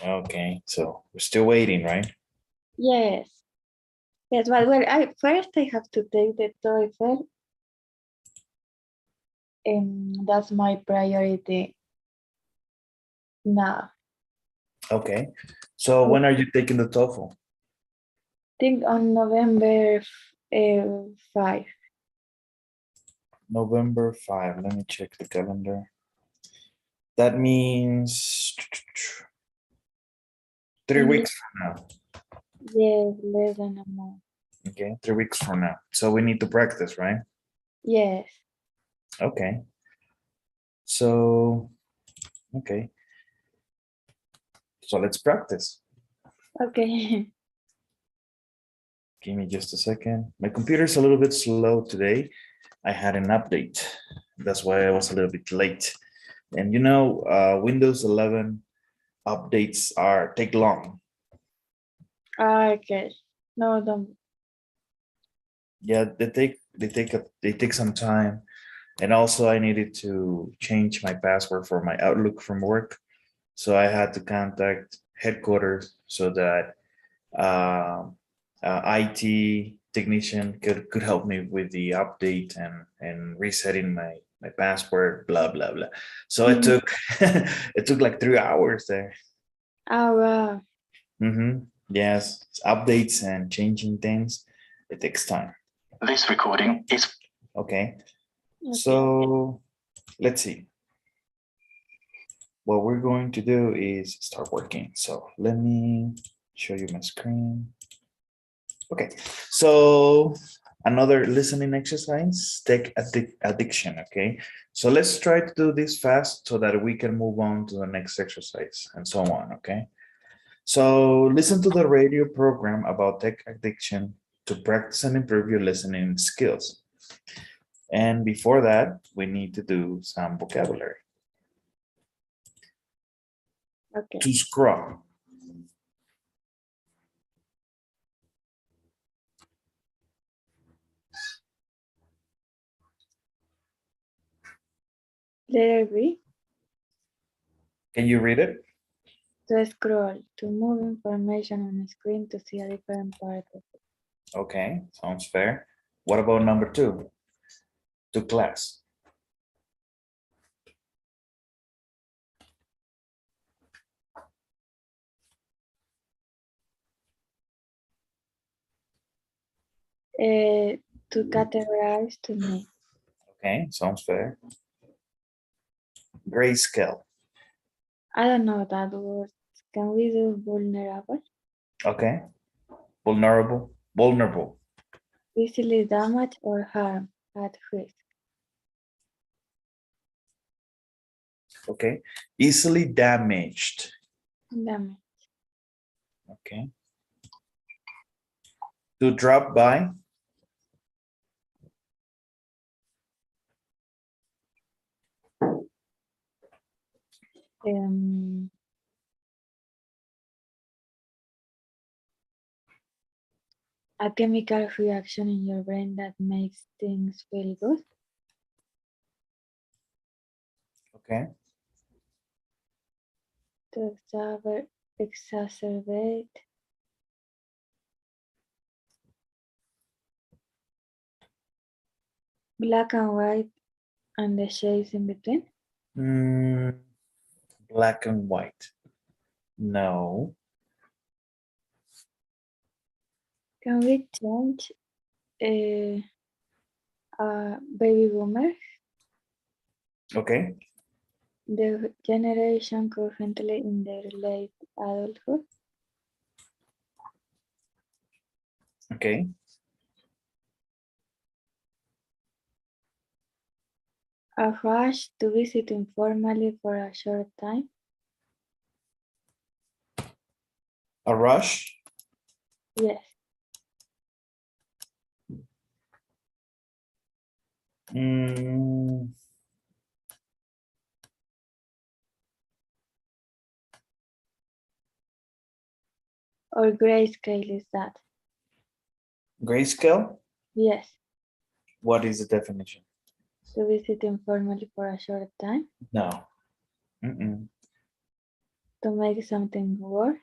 Okay, so we're still waiting, right? Yes. Yes, but well, I have to take the TOEFL, and that's my priority now. Okay. So when are you taking the TOEFL? Think on November 5. November 5. Let me check the calendar. That means 3 weeks from now. Yes, less than a month. Okay, 3 weeks from now. So we need to practice, right? Yes. Okay. So, okay. So let's practice. Okay. Give me just a second. My computer's a little bit slow today. I had an update. That's why I was a little bit late. And you know, Windows 11 updates take long. Okay. No, don't. Yeah, they take some time. And also I needed to change my password for my Outlook from work. So I had to contact headquarters so that IT technician could help me with the update and resetting my password, blah blah blah. So it took it took like 3 hours there. Oh, wow. Yes, updates and changing things, it takes time. This recording is okay. So let's see. What we're going to do is start working. So let me show you my screen. Okay, so another listening exercise, tech addiction, okay? So let's try to do this fast so that we can move on to the next exercise and so on, okay? So listen to the radio program about tech addiction to practice and improve your listening skills. And before that, we need to do some vocabulary. Okay. To scrub. Letter B. Can you read it? To scroll, to move information on a screen to see a different part of it. Okay, sounds fair. What about number 2? To class. To categorize, to name. Okay, sounds fair. Grayscale. I don't know that word. Can we do vulnerable? Okay. Vulnerable. Vulnerable. Easily damaged or harm, at risk. Okay. Easily damaged. Damage. Okay. To drop by. A chemical reaction in your brain that makes things feel good. Okay. To exacerbate. Black and white and the shades in between. Black and white. No. Can we change baby boomer? Okay. The generation currently in their late adulthood. Okay. A rush to visit informally for a short time. A rush. Yes. Or grayscale is that? Grayscale. Yes. What is the definition? To visit informally for a short time. No. To make something worse.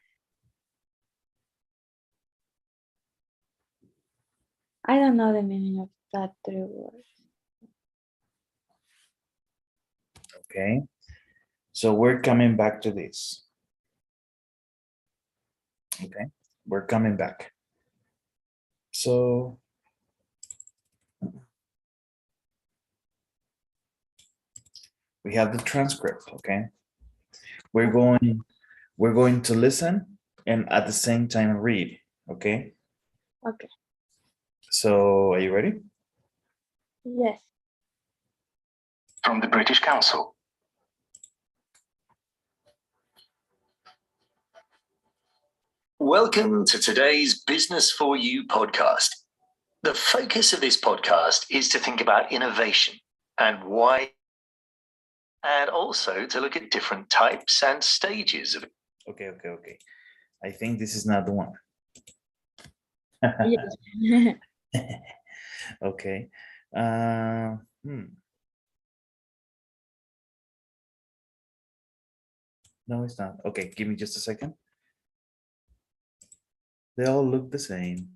I don't know the meaning of that 3 words. Okay. So we're coming back to this. Okay. We're coming back. So we have the transcript, okay? We're going to listen and at the same time read, okay? Okay. So are you ready? Yes. From the British Council. Welcome to today's Business for You podcast. The focus of this podcast is to think about innovation and why, and also to look at different types and stages of it. Okay. I think this is not the one. Yes. Okay. No, it's not. Okay, give me just a second. They all look the same.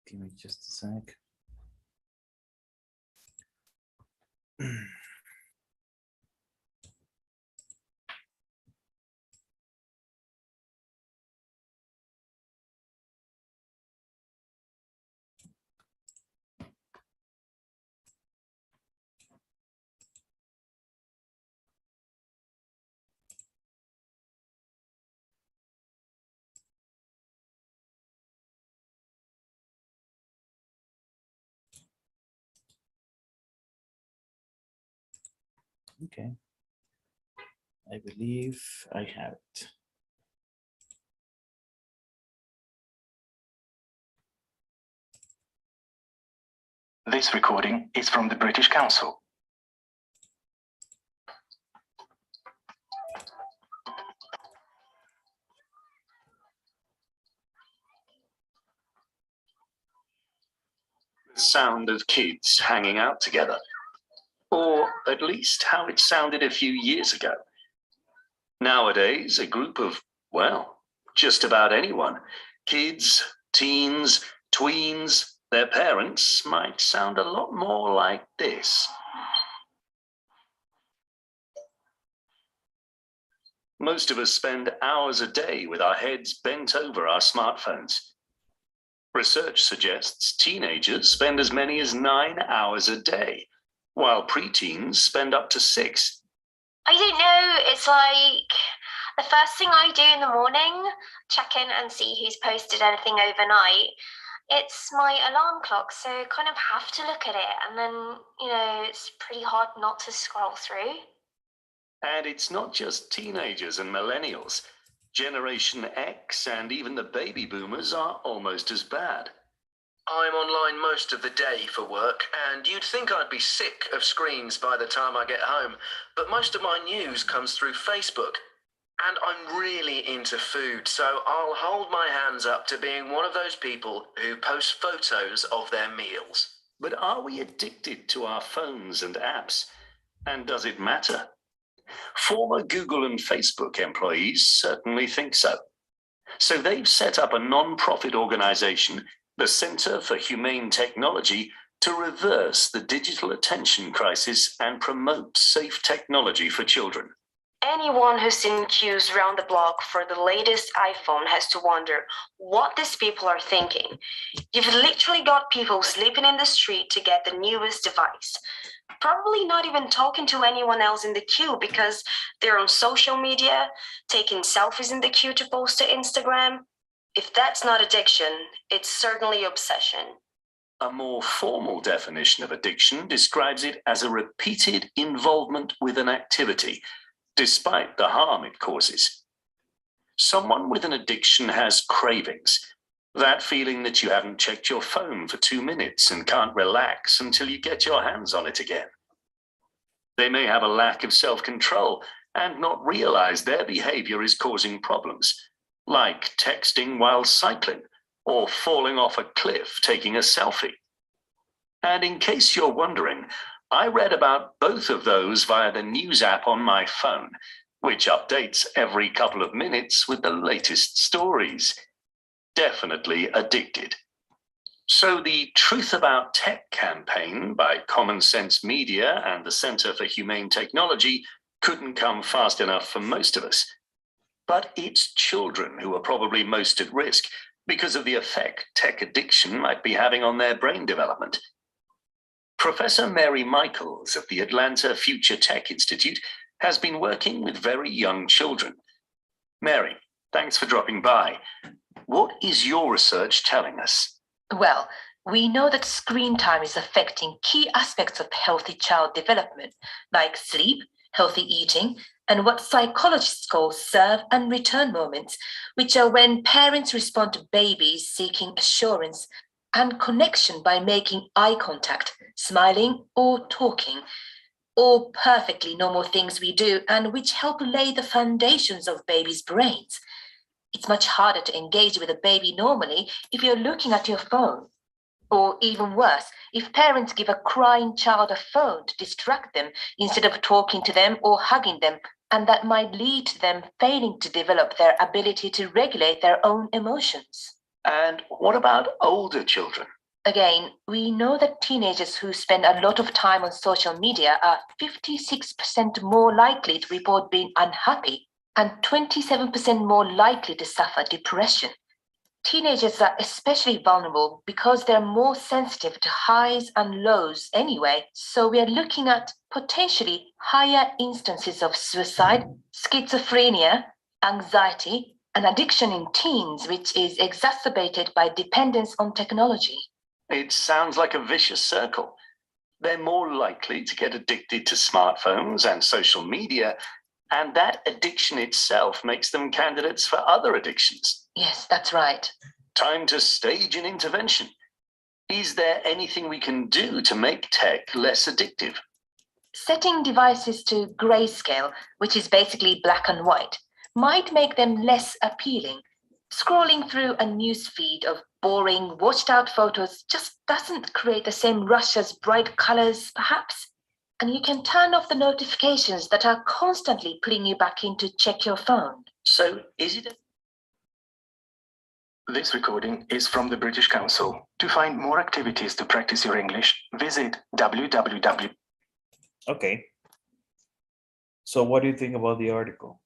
Give me just a sec. Okay. I believe I have it. This recording is from the British Council. The sound of kids hanging out together, or at least how it sounded a few years ago. Nowadays, a group of, well, just about anyone, kids, teens, tweens, their parents might sound a lot more like this. Most of us spend hours a day with our heads bent over our smartphones. Research suggests teenagers spend as many as 9 hours a day, while preteens spend up to 6. I don't know, it's like the first thing I do in the morning, check in and see who's posted anything overnight. It's my alarm clock, so I kind of have to look at it, and then, it's pretty hard not to scroll through. And it's not just teenagers and millennials. Generation X and even the baby boomers are almost as bad. I'm online most of the day for work, and you'd think I'd be sick of screens by the time I get home, but most of my news comes through Facebook. And I'm really into food, so I'll hold my hands up to being one of those people who post photos of their meals. But are we addicted to our phones and apps? And does it matter? Former Google and Facebook employees certainly think so. So they've set up a non-profit organization, the Center for Humane Technology, to reverse the digital attention crisis and promote safe technology for children. Anyone who's seen queues around the block for the latest iPhone has to wonder what these people are thinking. You've literally got people sleeping in the street to get the newest device. Probably not even talking to anyone else in the queue because they're on social media, taking selfies in the queue to post to Instagram. If that's not addiction, it's certainly obsession. A more formal definition of addiction describes it as a repeated involvement with an activity, despite the harm it causes. Someone with an addiction has cravings, that feeling that you haven't checked your phone for 2 minutes and can't relax until you get your hands on it again. They may have a lack of self-control and not realize their behavior is causing problems, like texting while cycling or falling off a cliff taking a selfie. And in case you're wondering, I read about both of those via the news app on my phone, which updates every couple of minutes with the latest stories. Definitely addicted. So the Truth About Tech campaign by Common Sense Media and the Center for Humane Technology couldn't come fast enough for most of us. But it's children who are probably most at risk because of the effect tech addiction might be having on their brain development. Professor Mary Michaels of the Atlanta Future Tech Institute has been working with very young children. Mary, thanks for dropping by. What is your research telling us? Well, we know that screen time is affecting key aspects of healthy child development, like sleep, healthy eating, and what psychologists call serve and return moments, which are when parents respond to babies seeking assurance and connection by making eye contact, smiling or talking, all perfectly normal things we do and which help lay the foundations of babies' brains. It's much harder to engage with a baby normally if you're looking at your phone. Or even worse, if parents give a crying child a phone to distract them instead of talking to them or hugging them, and that might lead to them failing to develop their ability to regulate their own emotions. And what about older children? Again, we know that teenagers who spend a lot of time on social media are 56% more likely to report being unhappy and 27% more likely to suffer depression. Teenagers are especially vulnerable because they're more sensitive to highs and lows anyway, so we are looking at potentially higher instances of suicide, schizophrenia, anxiety, and addiction in teens, which is exacerbated by dependence on technology. It sounds like a vicious circle. They're more likely to get addicted to smartphones and social media, and that addiction itself makes them candidates for other addictions. Yes, that's right. Time to stage an intervention. Is there anything we can do to make tech less addictive? Setting devices to grayscale, which is basically black and white, might make them less appealing. Scrolling through a news feed of boring, washed out photos just doesn't create the same rush as bright colors, perhaps. And you can turn off the notifications that are constantly pulling you back in to check your phone. So is it This recording is from the British Council. To find more activities to practice your English, visit www. Okay. So what do you think about the article?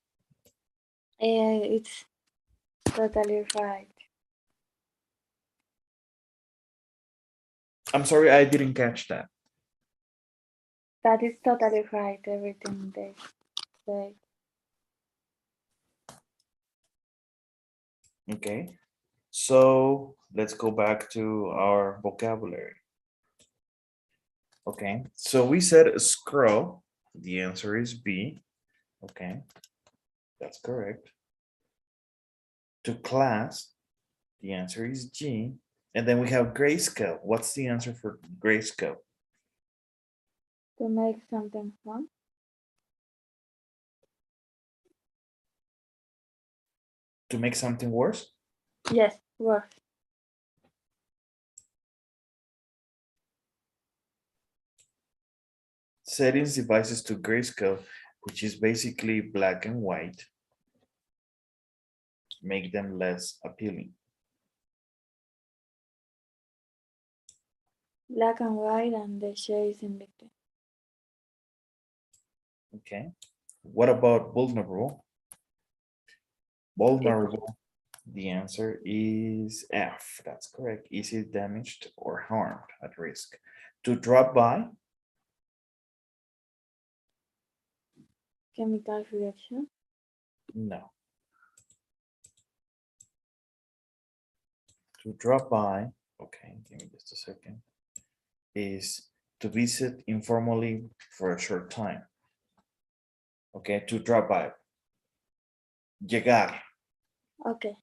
It's totally right. I'm sorry, I didn't catch that. That is totally right, everything they say. Okay. So let's go back to our vocabulary. Okay. So we said scroll. The answer is B. Okay. That's correct. To class. The answer is G. And then we have grayscale. What's the answer for grayscale? To make something fun. To make something worse? Yes, worse. Settings devices to grayscale, which is basically black and white, make them less appealing. Black and white and the shades in between. Okay. What about vulnerable? Vulnerable. The answer is F. That's correct. Easily damaged or harmed at risk. To drop by. Chemical reaction. No. To drop by. Okay, give me just a second. Is to visit informally for a short time. Okay, to drop by. Llegar. Okay.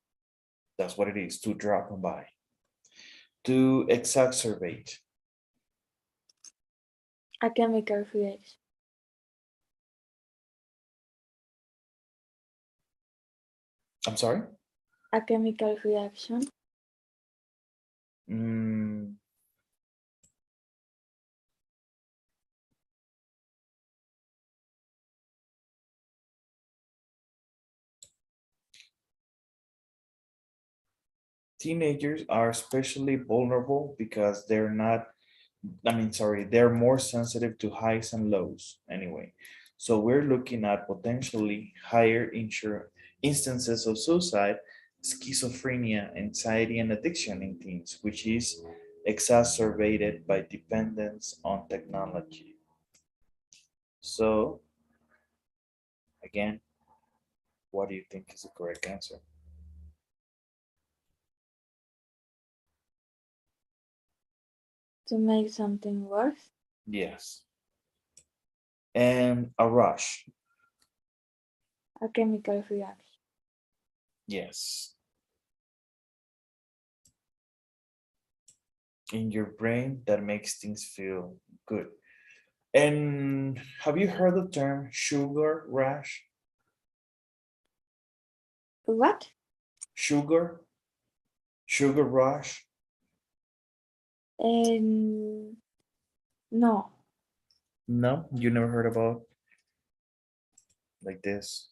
That's what it is, to drop by. To exacerbate. A chemical reaction. I'm sorry? A chemical reaction. Mm, teenagers are especially vulnerable because they're not, they're more sensitive to highs and lows anyway. So we're looking at potentially higher instances of suicide, schizophrenia, anxiety, and addiction in teens, which is exacerbated by dependence on technology. So again, what do you think is the correct answer? To make something worse. Yes. And a rush. A chemical reaction. Yes. In your brain that makes things feel good. And have you heard the term sugar rush? What? Sugar? Sugar rush? No. No, you never heard about like this?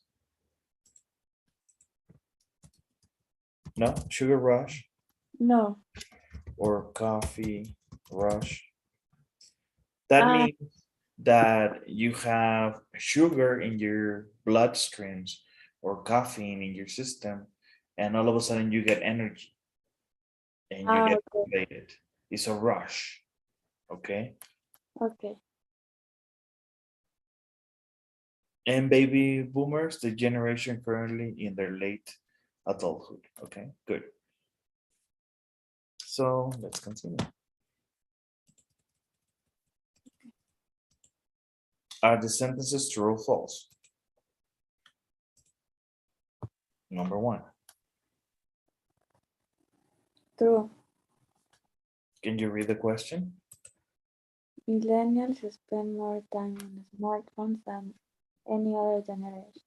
No, sugar rush No. or coffee rush. That Ah, means that you have sugar in your bloodstreams or caffeine in your system, and all of a sudden you get energy and you get okay. motivated. It's a rush. Okay. Okay. And baby boomers, the generation currently in their late adulthood. Okay, good. So let's continue. Are the sentences true or false? Number one. True. Can you read the question? Millennials spend more time on smartphones than any other generation.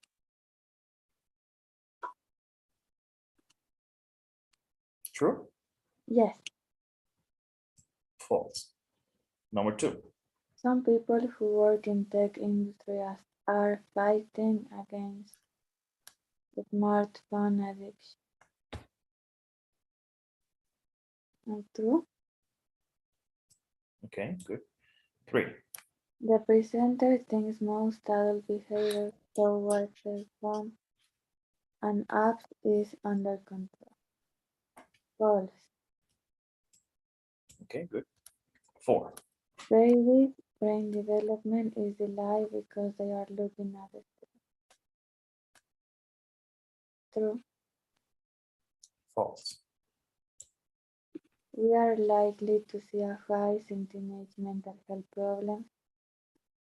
True? Yes. False. Number two. Some people who work in tech industries are fighting against smartphone addiction. True. Okay, good. Three. The presenter thinks most adult behavior towards their phone and apps is under control. False. Okay, good. Four. Babies' brain development is delayed because they are looking at it. True. False. We are likely to see a rise in teenage mental health problems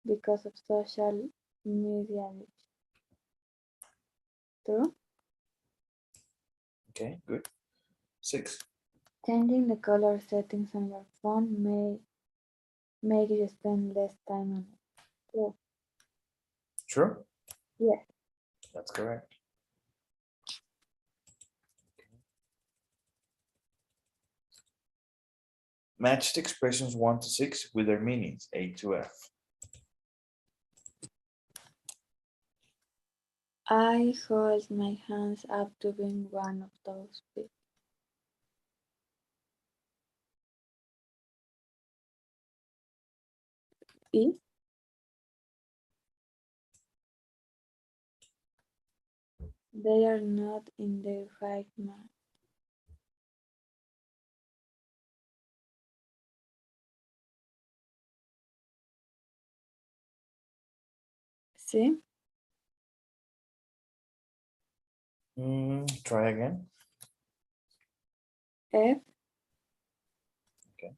because of social media addiction. True. Okay, good. Six. Changing the color settings on your phone may make you spend less time on it. True. True? Yes. That's correct. Match the expressions 1 to 6 with their meanings, A to F. I hold my hands up to being one of those people. E. They are not in their right mind. See? Try again. F. Okay.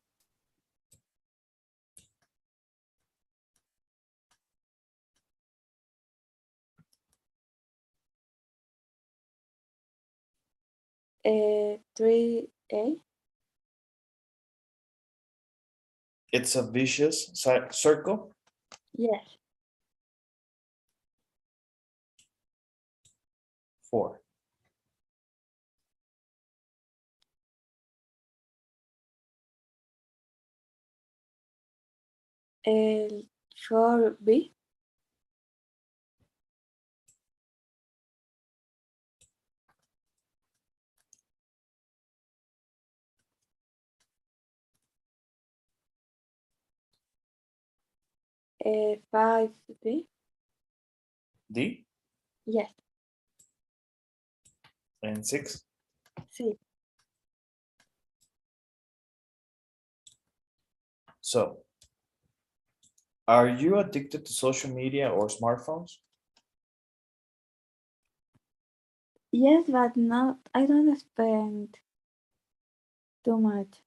A 3A. It's a vicious circle. Yes. 4. El 4B. El 5B. D Yes, and 6. sí. So, are you addicted to social media or smartphones? Yes, but not, I don't spend too much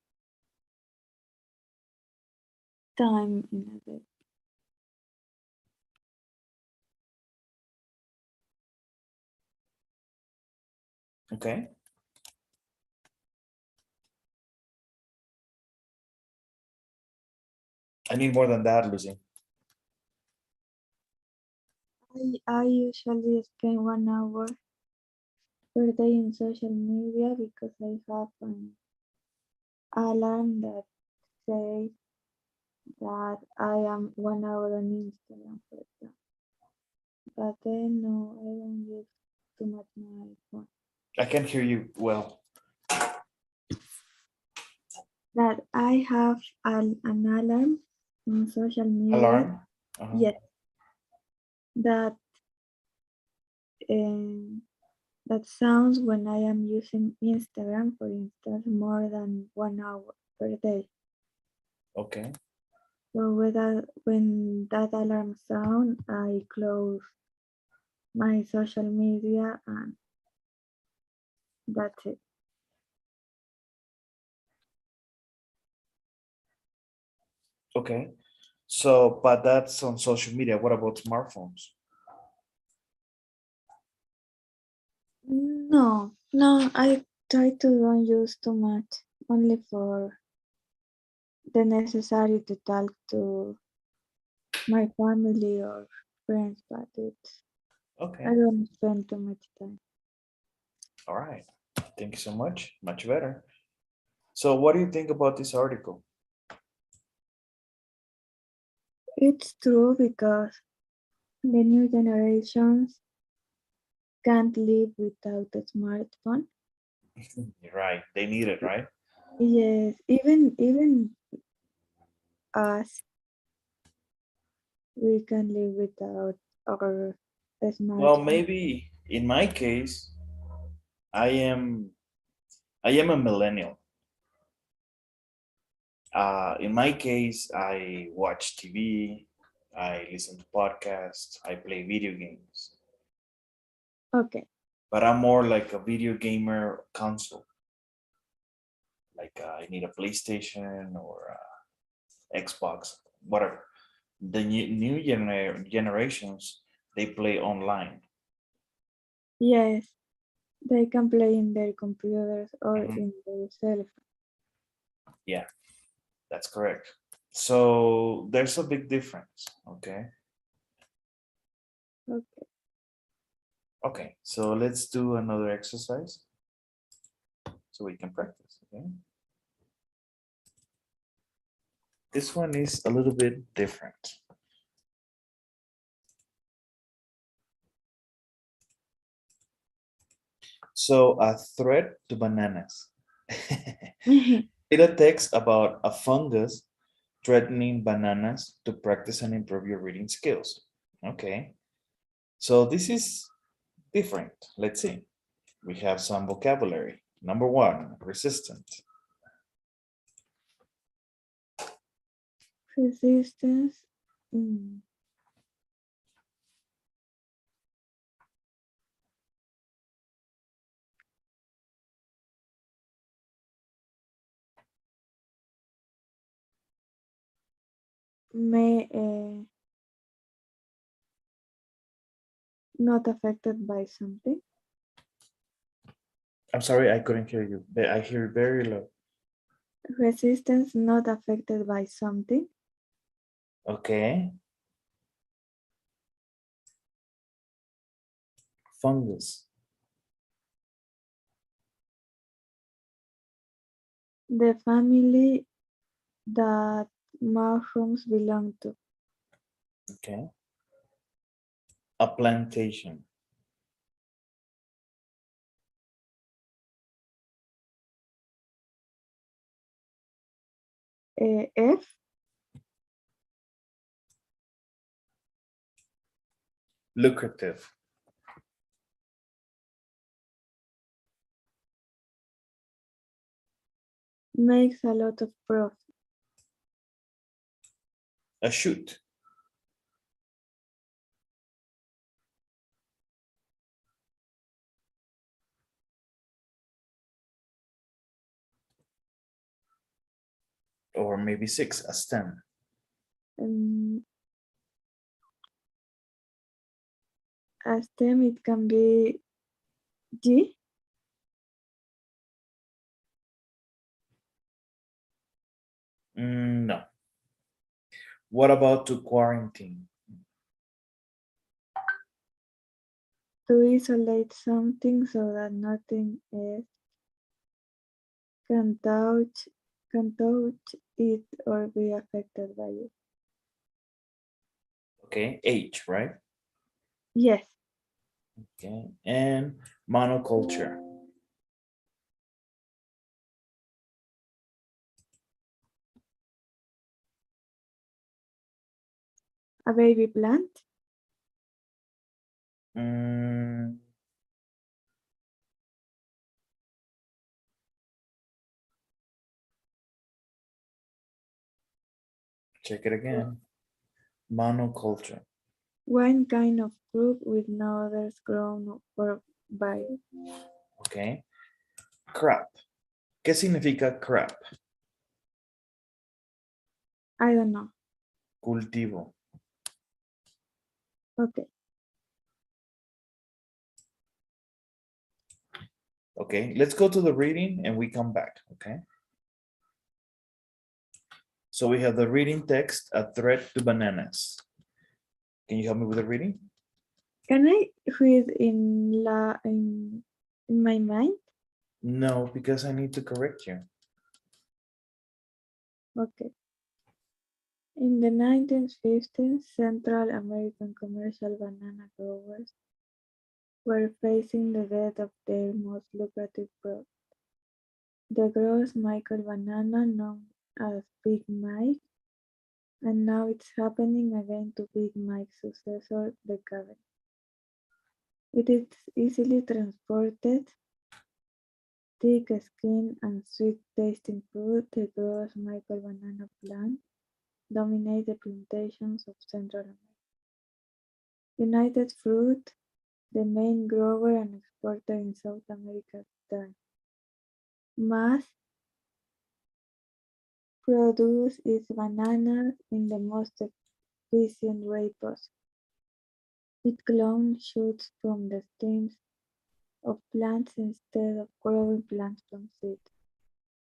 time in a day. Okay. I need more than that, Lucy. I usually spend 1 hour per day in social media because I have an alarm that says that I am 1 hour on Instagram, for example. But then no, I don't use too much my phone. I can hear you well. That I have an alarm in social media. Alarm? Yes, that that sounds when I am using Instagram, for instance, more than 1 hour per day. Okay. So when that alarm sound, I close my social media and that's it. Okay. So, but that's on social media. What about smartphones? No, I try to don't use too much, only for the necessary to talk to my family or friends, but I Okay. don't spend too much time. All right. Thank you so much. Much better. So, what do you think about this article? It's true because the new generations can't live without a smartphone. You're right. They need it, right? Yes, even us, we can live without our Well, smartphone. maybe in my case, I am I am a millennial. In my case, I watch TV, I listen to podcasts, I play video games, Okay, but I'm more like a video gamer console. Like I need a PlayStation or Xbox, whatever. The new generations, they play online. yes, they can play in their computers or Mhm. in their cell Yeah, that's correct. So there's a big difference. Okay. phone. Okay, Okay. So let's do another exercise so we can practice. Okay. This one is a little bit different. So a threat to bananas. Read a text about a fungus threatening bananas to practice and improve your reading skills. Okay. So this is different. Let's see. We have some vocabulary. Number one, resistant. resistance. May not affected by something. I'm sorry, I couldn't hear you. I hear very low. Resistance not affected by something. Okay. Fungus. The family that mushrooms belong to? Okay. A plantation. F. Lucrative. Makes a lot of profit. A shoot. Or maybe 6, a stem. A stem, it can be G. No. What about to quarantine? To isolate something so that nothing else can touch it or be affected by it. Okay, H, right? Yes. Okay, and monoculture. A baby plant. Mm, check it again. Monoculture. One kind of group with no others grown or by. Okay. Crop. ¿Qué significa crop? I don't know. Cultivo. Okay. Okay, let's go to the reading and we come back, okay? So we have the reading text, A Threat to Bananas. Can you help me with the reading? Can I read in my mind? No, because I need to correct you. Okay. In the 1950s, Central American commercial banana growers were facing the death of their most lucrative product. The gross Michael banana, known as Big Mike, and now it's happening again to Big Mike's successor, the Cabernet. It is easily transported, thick skin and sweet tasting fruit. The gross Michael banana plant dominate the plantations of Central America. United Fruit, the main grower and exporter in South America at the time, must produce its bananas in the most efficient way possible. It clones shoots from the stems of plants instead of growing plants from seed,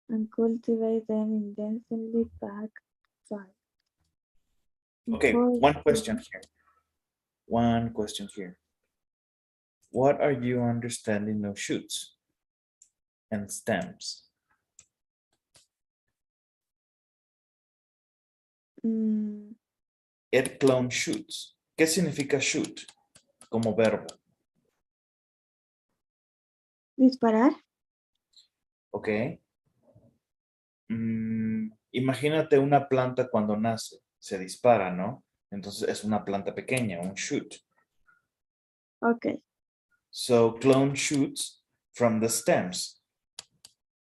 and cultivate them in densely packed soil. Okay, one question here. One question here. What are you understanding of shoots and stems? It clone shoots. ¿Qué significa shoot como verbo? Disparar. Ok. Imagínate una planta cuando nace, se dispara, ¿no? Entonces es una planta pequeña, un shoot. Okay. So clone shoots from the stems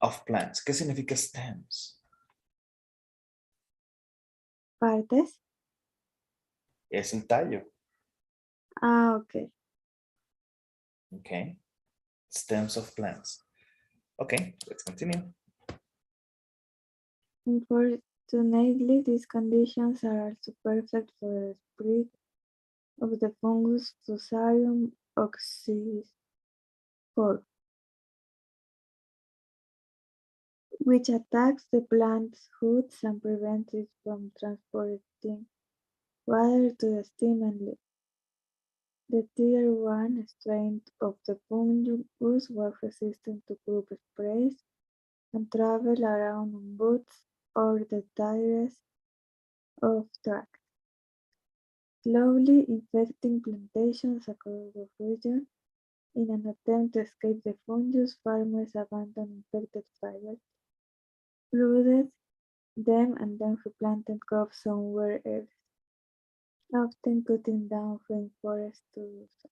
of plants. ¿Qué significa stems? Partes. Es el tallo. Ah, okay. Okay. Stems of plants. Okay, let's continue. Unfortunately, these conditions are also perfect for the spread of the fungus Fusarium oxyspore, which attacks the plant's roots and prevents it from transporting water to the stem and leaf. The Tier 1 strain of the fungus was resistant to group sprays and traveled around on boots or the tires of tracts, slowly infecting plantations across the region. In an attempt to escape the fungus, farmers abandoned infected fibers, flooded them, and then replanted crops somewhere else, often cutting down rainforests to do so.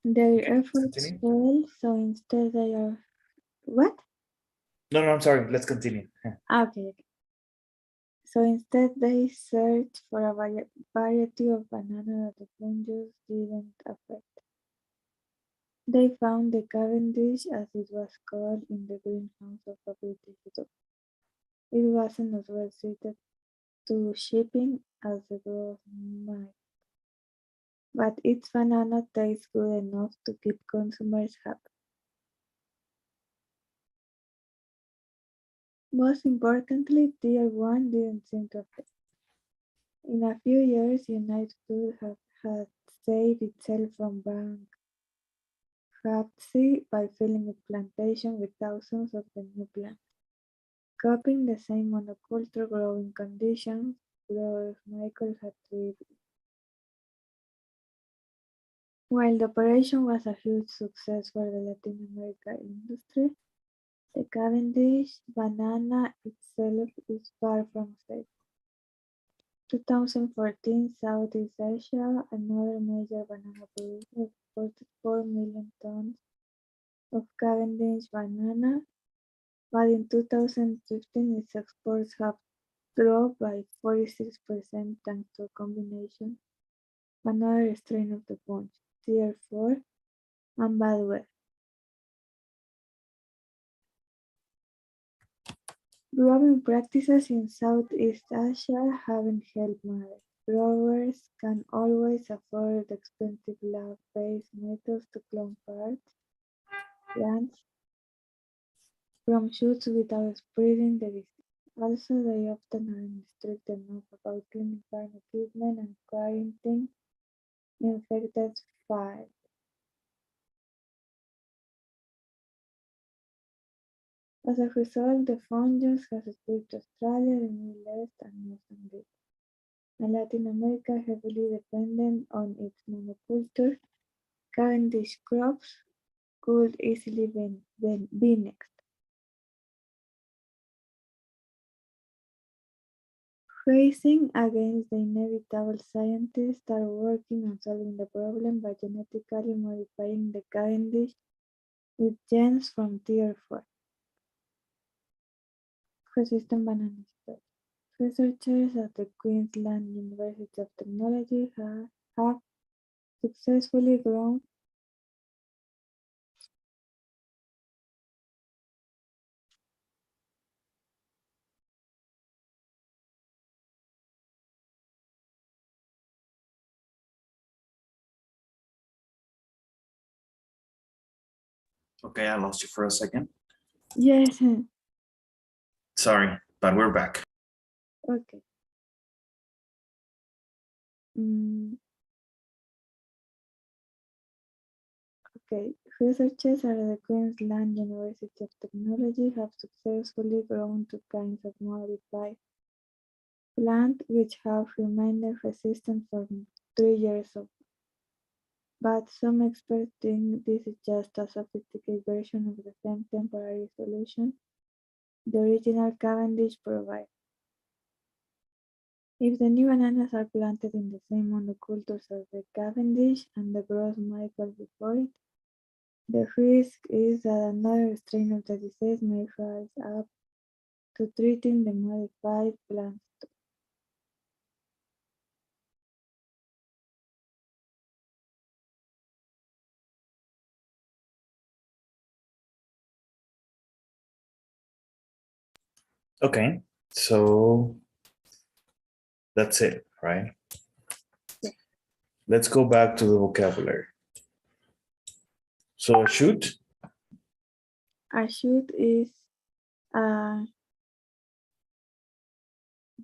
Their efforts Continue. fail, so instead they are what? No, I'm sorry. Let's continue. Okay. So instead they search for a variety of banana that the fungus didn't affect. They found the Cavendish, as it was called, in the greenhouse of a British zoo. It wasn't as well suited to shipping as the grove might, but its banana tastes good enough to keep consumers happy. Most importantly, Tier 1 didn't seem to affect. In a few years, United Food had saved itself from bankruptcy by filling its plantation with thousands of the new plants. Copying the same monoculture growing conditions, growers Michael had lived in. While the operation was a huge success for the Latin America industry, the Cavendish banana itself is far from safe. 2014, Southeast Asia, another major banana producer, exported 4 million tons of Cavendish banana, but in 2015 its exports have dropped by 46% thanks to a combination of another strain of the punch, Tier 4, and bad weather. Growing practices in Southeast Asia haven't helped matters. Growers can always afford expensive lab-based methods to clone plants from shoots without spreading the disease. Also, they often aren't strict enough about cleaning farm equipment and quarantining infected fibers. As a result, the fungus has spread to Australia, the Middle East, and Mozambique. And Latin America, heavily dependent on its monoculture, Cavendish crops could easily be next. Racing against the inevitable, scientists are working on solving the problem by genetically modifying the Cavendish with genes from Tier 4. Resistant banana spread. Researchers at the Queensland University of Technology have successfully grown Okay, I lost you for a second. yes. Sorry, but we're back. Okay. Okay. Researchers at the Queensland University of Technology have successfully grown two kinds of modified plant which have remained resistant for 3 years old. But some experts think this is just a sophisticated version of the same temporary solution the original Cavendish provided. If the new bananas are planted in the same monocultures as the Cavendish and the Gros Michael before it, the risk is that another strain of the disease may rise up to treating the modified plants too. Okay, so that's it, right? Yeah. Let's go back to the vocabulary. So shoot. A shoot is the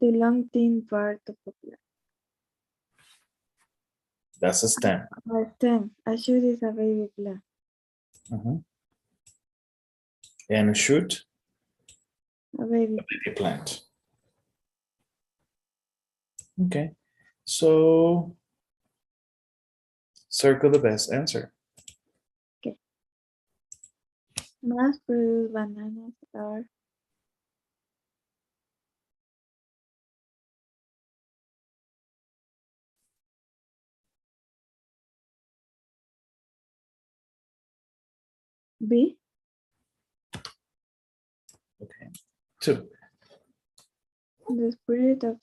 long thin part of a plant. That's a stem. A stem. A shoot is a baby plant. Mhm. And a shoot, A baby. a plant. Okay. So circle the best answer. Mass produced bananas are B. Okay. 2. The spirit of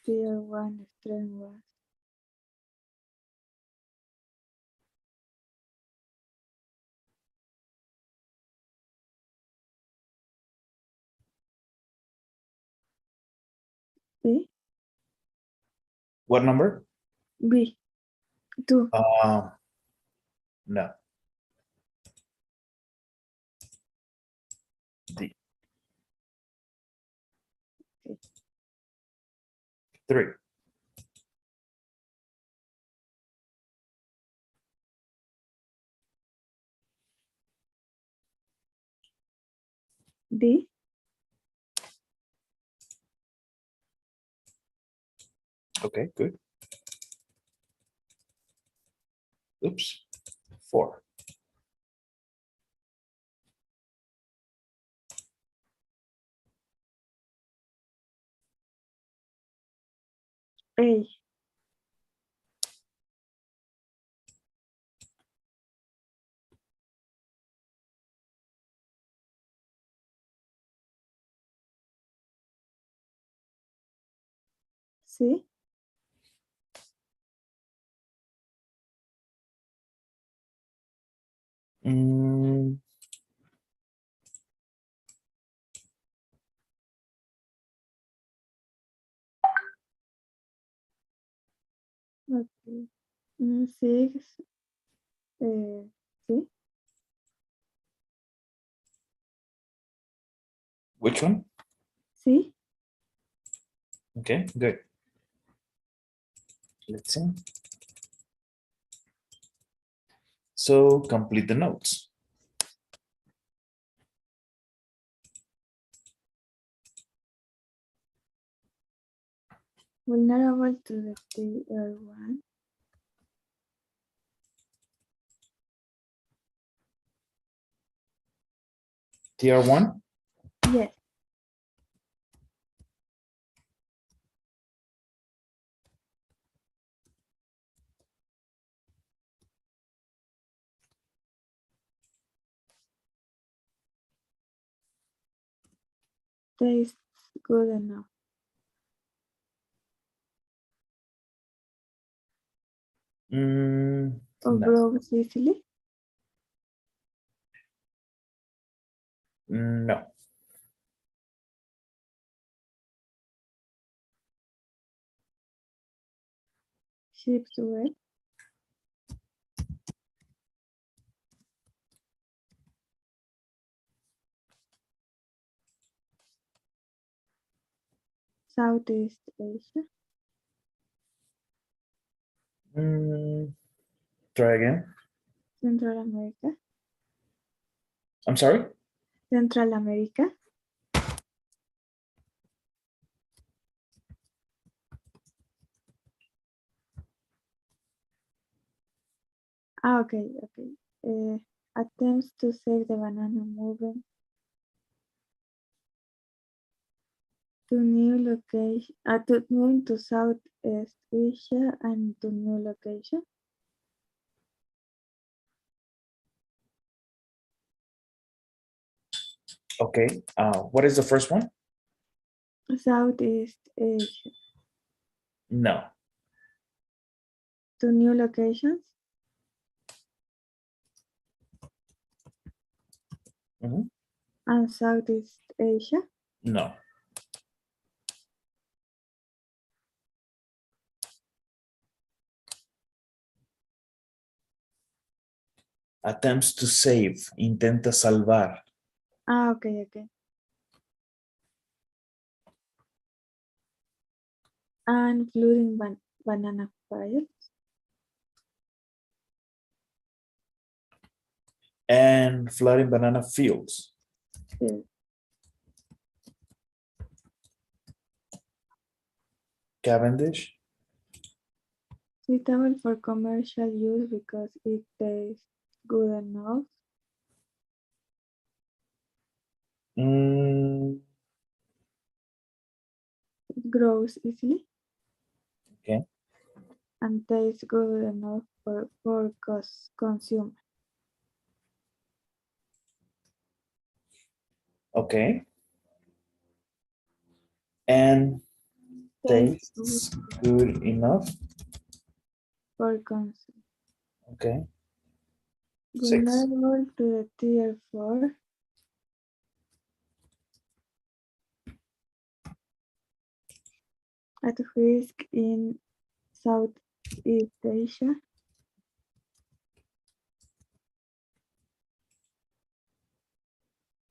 tier 1 strength was B. What number? B. 2. No. D. 3. D. Okay, good. Oops. 4. A. C. Mm, Okay. 6. C. which one? C. Okay, good. Let's see. So complete the notes. Vulnerable to the tier 1. Tier 1. Yes. Tastes good enough. Or No. grows easily. No. Ships well. Southeast Asia. Try again. Central America. I'm sorry. Central America. Okay. Attempts to save the banana movement to new location, to move to Southeast Asia and to new location. Okay. What is the first one? Southeast Asia. No. To new locations. Mhm. And Southeast Asia. No. Attempts to save. Intenta salvar. Okay. And including banana files. And flooding banana fields. field. Cavendish. Suitable for commercial use because it tastes good enough. It grows easily. Okay. And tastes good enough for consumer. Okay. And tastes good enough. For consumer. Okay. 6. Vulnerable to the tier 4. At risk in Southeast Asia.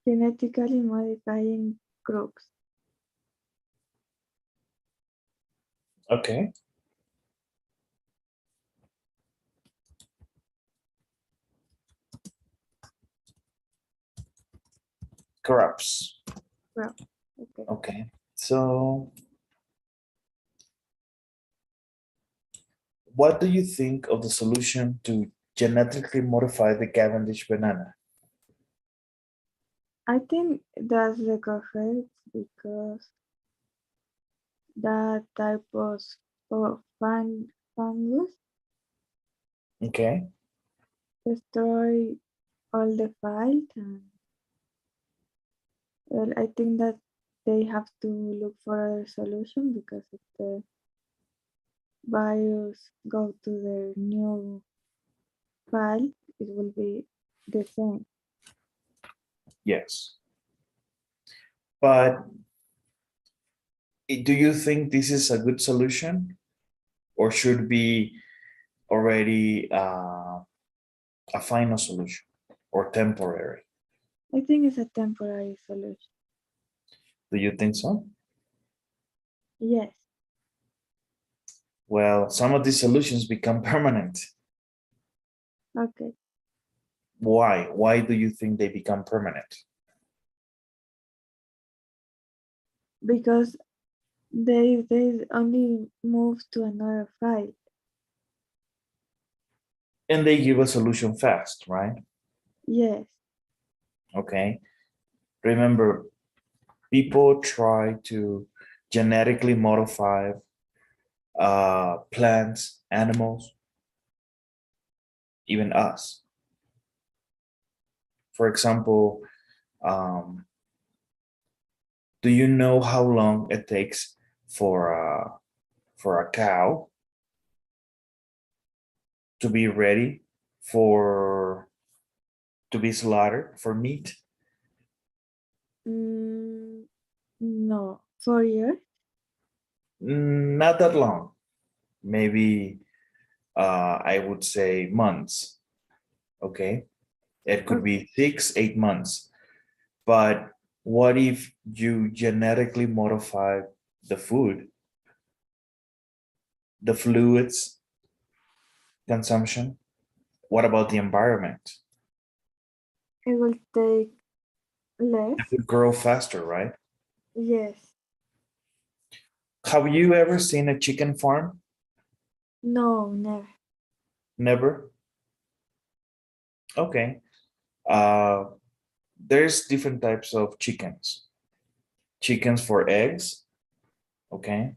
Genetically modifying crops. Okay. Crops. Well, okay. Okay. So what do you think of the solution to genetically modify the Cavendish banana? I think that's the correct because that type of fungus Okay. destroy all the files, and well, I think that they have to look for a solution because if the virus go to their new file, it will be the same. Yes. But do you think this is a good solution or should be already a final solution or temporary? I think it's a temporary solution. Do you think so? Yes, Well, some of these solutions become permanent. okay. Why? Why do you think they become permanent? Because they only move to another file. And they give a solution fast, right? Yes, Okay. Remember, people try to genetically modify plants, animals, even us. For example, do you know how long it takes for a cow to be ready to be slaughtered for meat? no, 4 years. Not that long. Maybe I would say months. Okay. It could be 6, 8 months. But what if you genetically modify the food, the fluids consumption? What about the environment? It will take less. It would grow faster, right? Yes. Have you ever seen a chicken farm? No, never. Never? Okay. There's different types of chickens. Chickens for eggs, okay?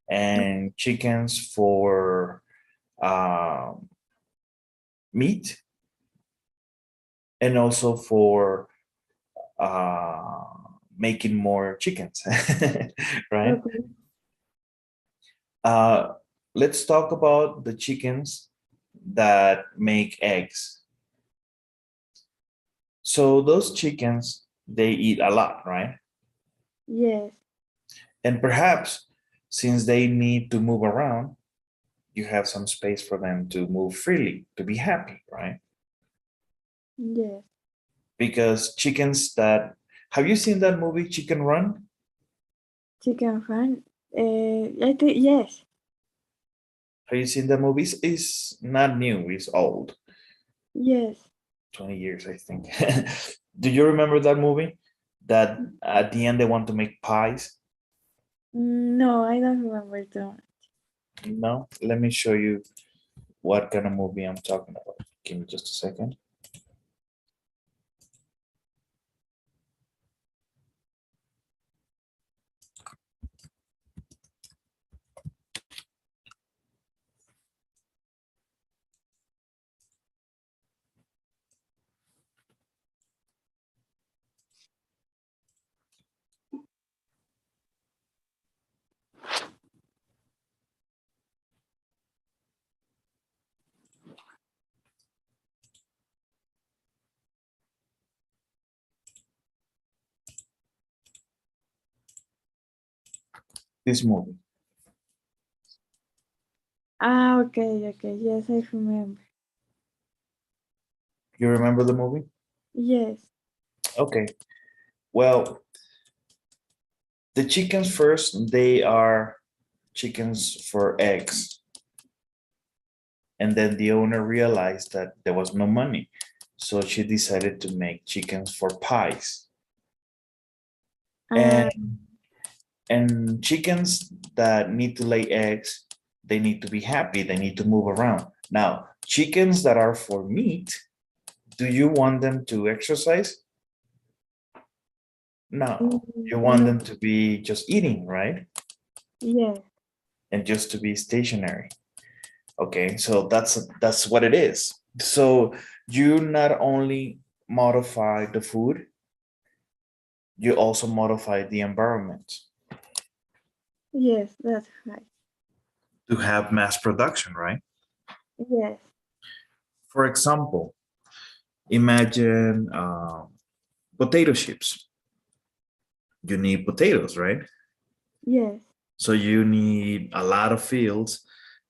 And chickens for meat, and also for making more chickens, right? Okay. Let's talk about the chickens that make eggs. So those chickens, they eat a lot, right? Yes. And perhaps since they need to move around, you have some space for them to move freely, to be happy, right? Yes. Because chickens that, have you seen that movie Chicken Run? Chicken farm. I think yes. Have you seen that movie? It's not new, it's old. Yes. 20 years, I think. Do you remember that movie? That at the end they want to make pies? No, I don't remember that. No? Let me show you what kind of movie I'm talking about. Give me just a second. This movie. Ah, okay. Yes, I remember. You remember the movie? Yes. Okay. Well, the chickens first, they are chickens for eggs. And then the owner realized that there was no money. So she decided to make chickens for pies. Ah, And chickens that need to lay eggs, they need to be happy, they need to move around. Now, chickens that are for meat, do you want them to exercise? No, you want no. them to be just eating, right? Yes. And just to be stationary. Okay, so that's what it is. So you not only modify the food, you also modify the environment Yes, that's right. to have mass production, right? Yes. For example, imagine potato chips. You need potatoes, right? Yes. So you need a lot of fields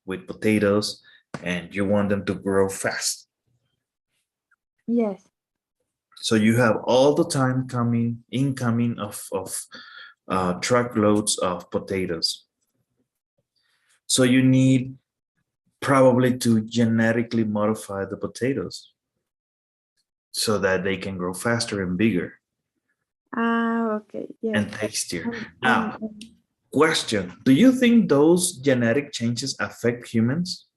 with potatoes and you want them to grow fast. Yes. So you have all the time incoming of truckloads of potatoes. So you need probably to genetically modify the potatoes so that they can grow faster and bigger Ah, okay. Yes. and tastier. And, Now, and, question, do you think those genetic changes affect humans?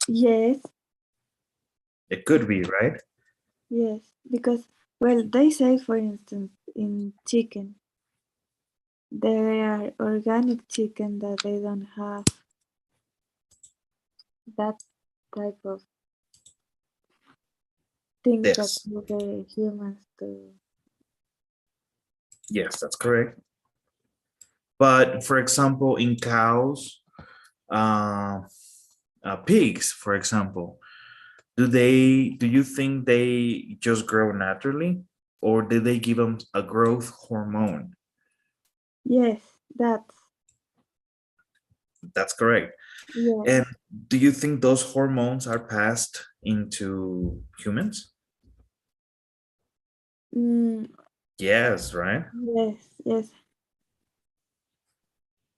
yes. It could be, right? Yes. Because, well, they say, for instance, in chicken, there are organic chicken that they don't have that type of things that Yes, the humans do. yes, that's correct. But for example, in cows, uh, pigs, for example, do you think they just grow naturally or did they give them a growth hormone? Yes, That's correct. yes. And do you think those hormones are passed into humans? Mm, Yes, right? yes.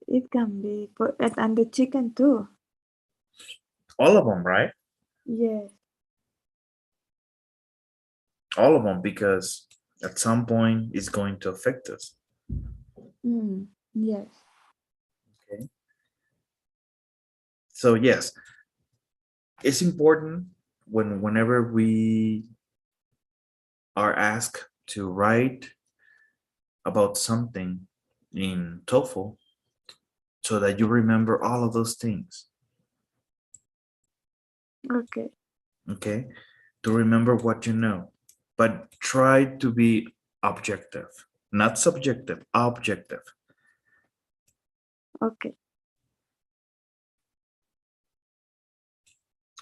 It can be, but and the chicken too. All of them, right? Yes. All of them, because at some point it's going to affect us. Yes. Okay. So yes, it's important whenever we are asked to write about something in TOEFL so that you remember all of those things. Okay. Okay, to remember what you know, but try to be objective, not subjective, objective. Okay.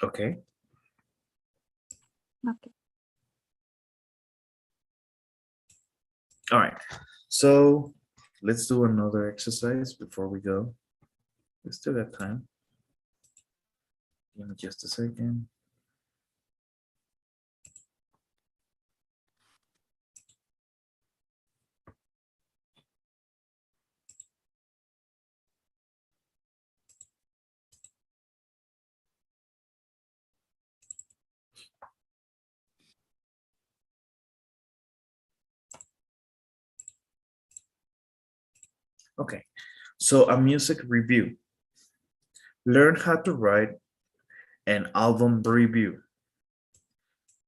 Okay. Okay. All right, so let's do another exercise before we go. We still got time. Give me just a second. Okay, so a music review. Learn how to write an album review.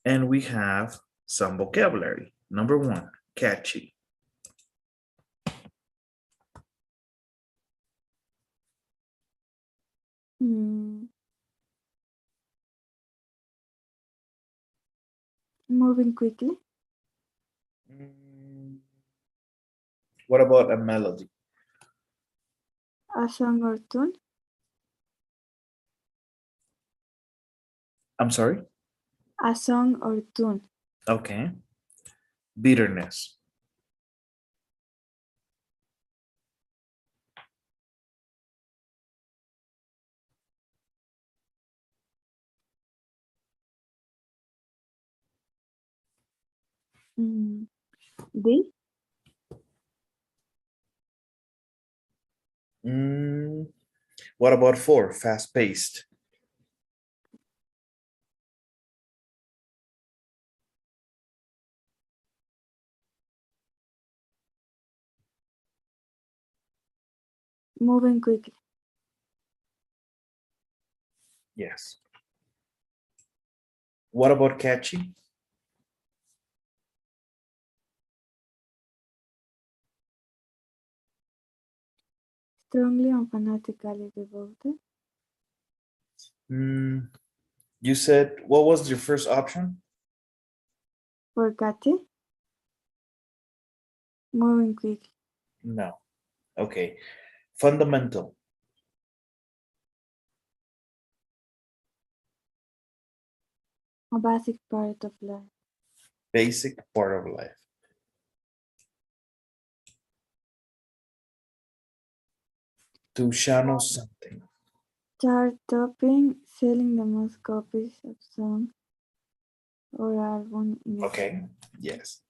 And we have some vocabulary. Number one, catchy. Moving quickly. What about a melody? A song or tune. I'm sorry? A song or tune. Okay. Bitterness. D. What about four? Fast-paced. Moving quickly. Yes. What about catchy? Strongly and fanatically devoted. You said, what was your first option? For catchy. Moving quickly. No. Okay. Fundamental. A basic part of life. Basic part of life. To channel something. Chart topping, selling the most copies of song or album in Okay. Yes.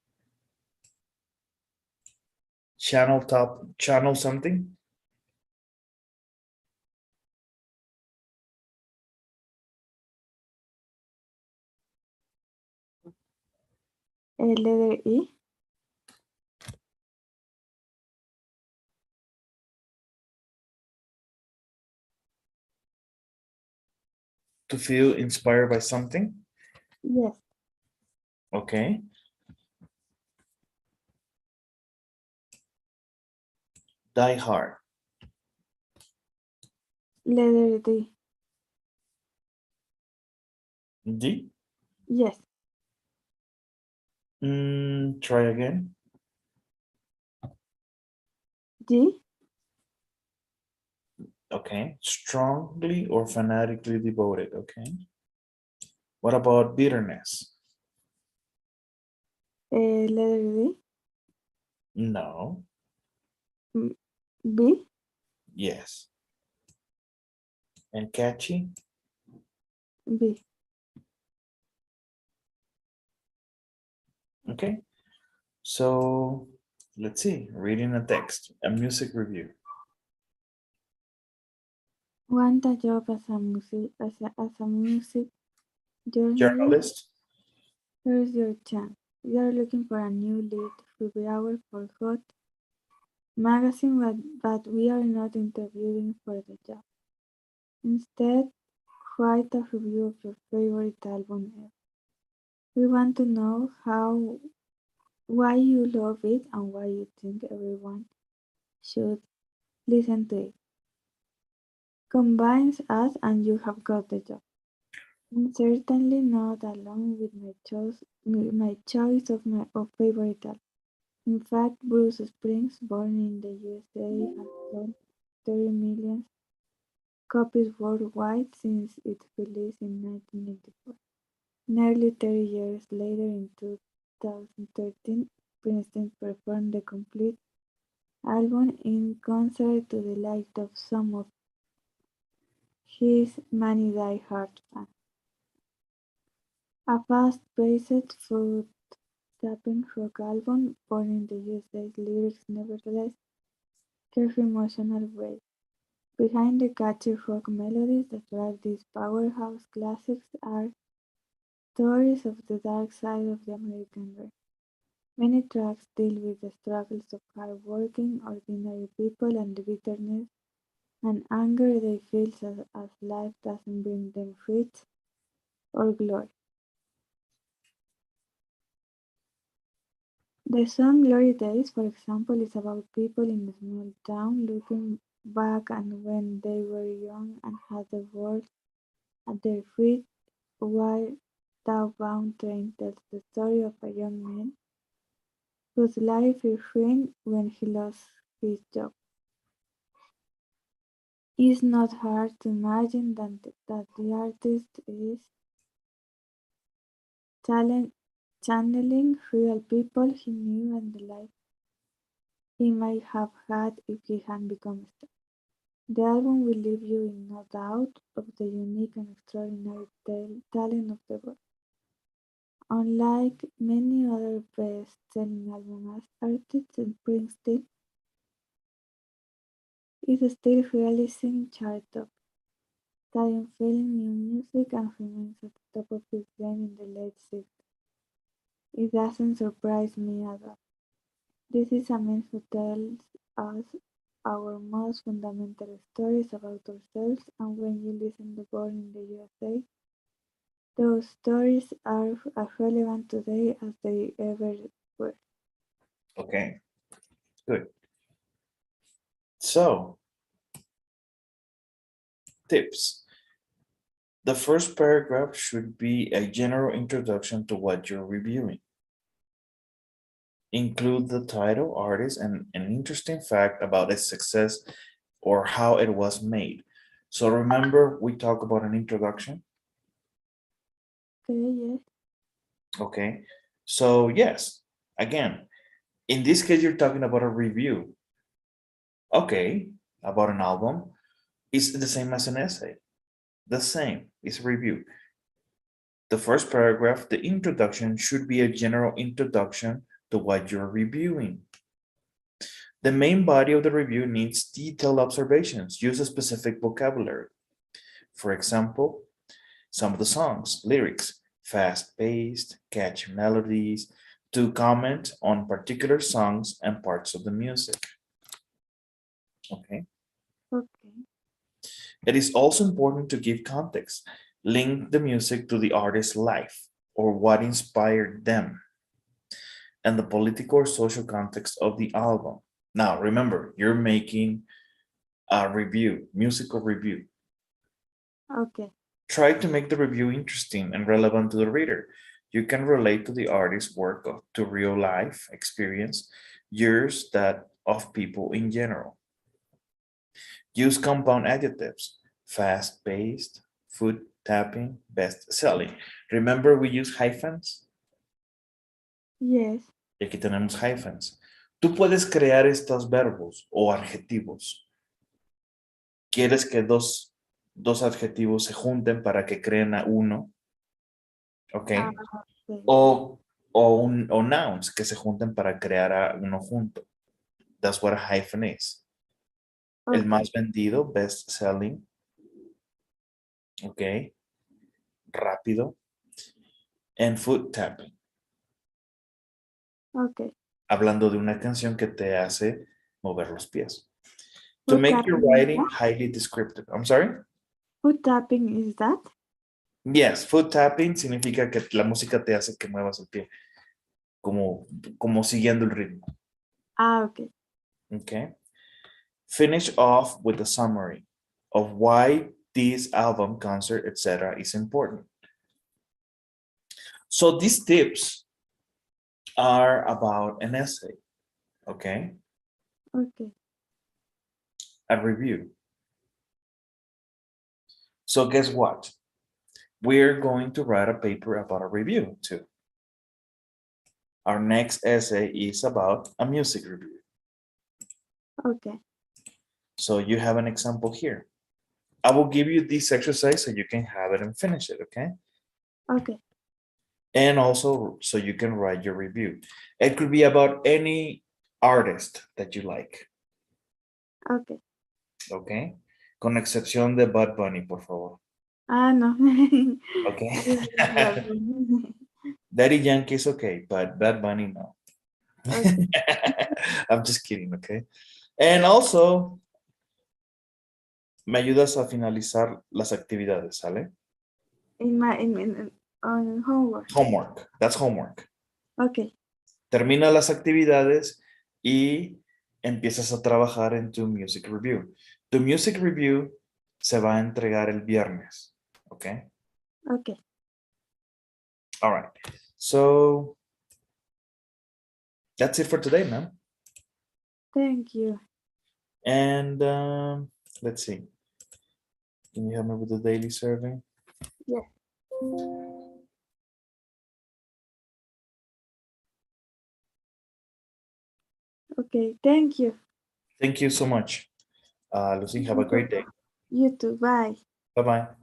Channel something. letter E. To feel inspired by something. Yes. Okay. Die hard. Letter D. D. Yes. Try again. D. Okay. Strongly or fanatically devoted. Okay. What about bitterness? Letter D. No. B. Yes. And catchy? B. Okay. So let's see. Reading a text, a music review. Want a job as a music journalist? Journalist? Here's your chance. We are looking for a new lead reviewer for Hot Magazine, but we are not interviewing for the job. Instead, write a review of your favorite album ever. We want to know why you love it and why you think everyone should listen to it. Combines us and you have got the job. I'm certainly not alone with my choice of favorite album. In fact, Bruce Springs, born in the USA, has sold 30 million copies worldwide since its release in 1994. Nearly 30 years later, in 2013, Princeton performed the complete album in concert to the delight of some of his many die-hard fans. A fast-paced, foot-tapping rock album, born in the USA's lyrics nevertheless carry emotional weight. Behind the catchy rock melodies that drive these powerhouse classics are stories of the dark side of the American dream. Many tracks deal with the struggles of hard-working, ordinary people and the bitterness and anger they feel as life doesn't bring them fruit or glory. The song Glory Days, for example, is about people in a small town looking back and when they were young and had the world at their feet, while Thou Bound Train tells the story of a young man whose life is ruined when he lost his job. It's not hard to imagine that the artist is channeling real people he knew and the life he might have had if he hadn't become a star. The album will leave you in no doubt of the unique and extraordinary talent of the boy. Unlike many other best-selling artists, Springsteen is still releasing chart toppers, unveiling new music, and remains at the top of his game in the late 60s. It doesn't surprise me at all. This is a man who tells us our most fundamental stories about ourselves, and when you listen to Born in the USA, those stories are as relevant today as they ever were. Okay, good. So, tips. The first paragraph should be a general introduction to what you're reviewing. Include the title, artist, and an interesting fact about its success or how it was made. So remember, we talk about an introduction. Okay, yes. Okay, so yes, again, in this case, you're talking about a review. Okay, about an album. It's the same as an essay. The same, it's a review. The first paragraph, the introduction, should be a general introduction to what you're reviewing. The main body of the review needs detailed observations. Use a specific vocabulary. For example, some of the songs, lyrics, fast-paced, catchy melodies, to comment on particular songs and parts of the music. Okay. Okay. It is also important to give context. Link the music to the artist's life or what inspired them and the political or social context of the album. Now, remember, you're making a review, musical review. Okay. Try to make the review interesting and relevant to the reader. You can relate to the artist's work to real life experience, yours, that of people in general. Use compound adjectives, fast-paced, foot tapping, best-selling. Remember we use hyphens? Yes. Y aquí tenemos hyphens. Tú puedes crear estos verbos o adjetivos. ¿Quieres que dos adjetivos se junten para que creen a uno? ¿Ok? Okay. O nouns que se junten para crear a uno junto. That's what a hyphen is. El Okay. más vendido, best selling. Ok. Rápido. And foot tapping. Okay. Hablando de una canción que te hace mover los pies. To Foot make your tapping is writing that? highly descriptive. I'm sorry? Foot tapping is that? Yes, foot tapping significa que la música te hace que muevas el pie. Como siguiendo el ritmo. Okay. Okay. Finish off with a summary of why this album, concert, etc. is important. So these tips are about an essay, okay? Okay. A review. So guess what? We're going to write a paper about a review too. Our next essay is about a music review. Okay. So you have an example here. I will give you this exercise so you can have it and finish it, okay? Okay. And also so you can write your review. It could be about any artist that you like, Okay. okay? Con excepción de Bad Bunny, por favor. No. Okay. I like Bad Bunny. Daddy Yankee is okay, but Bad Bunny, no. Okay. I'm just kidding, okay? And also, me ayudas a finalizar las actividades, ¿sale? On homework. Homework, that's homework. Okay. Termina las actividades y empiezas a trabajar en tu music review. Tu music review se va a entregar el viernes, ¿ok? Okay. All right. So that's it for today, man. Thank you. And let's see. Can you help me with the daily survey? Yeah. Okay. Thank you. Thank you so much. Lucy, have a great day. You too. Bye. Bye-bye.